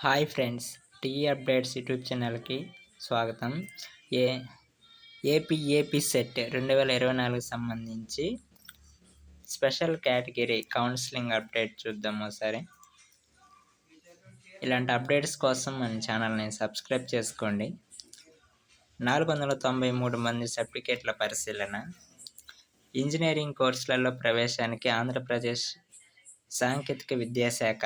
Hi friends, tea updates YouTube ఛానల్కి స్వాగతం. ఏ AP set 2024 సంబంధించి స్పెషల్ కేటగిరీ కౌన్సిలింగ్ అప్డేట్ చూద్దాం ఒకసారి. ఇలాంటి అప్డేట్స్ కోసం మన ఛానల్ని సబ్స్క్రైబ్ చేసుకోండి. 493 మంది సర్టిఫికేట్ల పరిశీలన. ఇంజనీరింగ్ కోర్సులలో ప్రవేశానికి ఆంధ్రప్రదేశ్ సాంకేతిక విద్యాశాఖ,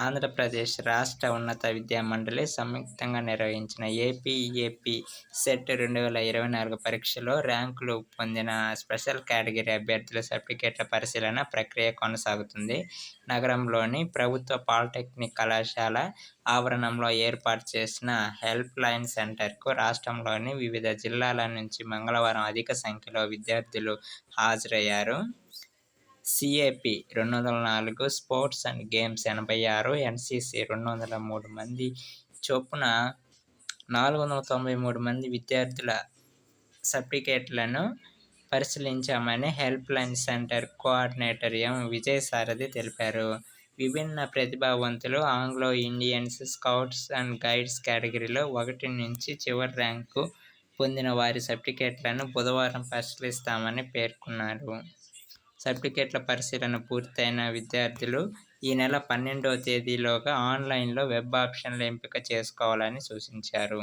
ఆంధ్రప్రదేశ్ రాష్ట్ర ఉన్నత విద్యా మండలి సంయుక్తంగా నిర్వహించిన ఏపీ సెట్ 2024 పరీక్షలో ర్యాంకులు పొందిన స్పెషల్ కేటగిరీ అభ్యర్థుల సర్టిఫికేట్ల పరిశీలన ప్రక్రియ కొనసాగుతుంది. నగరంలోని ప్రభుత్వ పాలిటెక్నిక్ కళాశాల ఆవరణంలో ఏర్పాటు చేసిన హెల్ప్ లైన్ సెంటర్కు రాష్ట్రంలోని వివిధ జిల్లాల నుంచి మంగళవారం అధిక సంఖ్యలో విద్యార్థులు హాజరయ్యారు. CAP 204, sports and games 86, NCC 203 మంది చొప్పున 493 మంది విద్యార్థుల సర్టిఫికేట్లను పరిశీలించామని helpline centre coordinator M Vijayasarathi తెలిపారు. విభిన్న ప్రతిభావంతులు Anglo Indians, scouts and guides కేటగిరీలో 1 నుంచి చివరి ర్యాంకు పొందిన వారి సర్టిఫికేట్లను బుధవారం పరిశీలిస్తామని పేర్కొన్నారు. సర్టిఫికేట్ల పరిశీలన పూర్తయిన విద్యార్థులు ఈ నెల 12వ తేదీలోగా ఆన్లైన్లో వెబ్ ఆప్షన్లు ఎంపిక చేసుకోవాలని సూచించారు.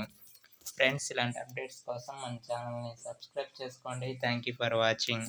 ఫ్రెండ్స్, ఇలాంటి అప్డేట్స్ కోసం మన ఛానల్ని సబ్స్క్రైబ్ చేసుకోండి. Thank you for watching.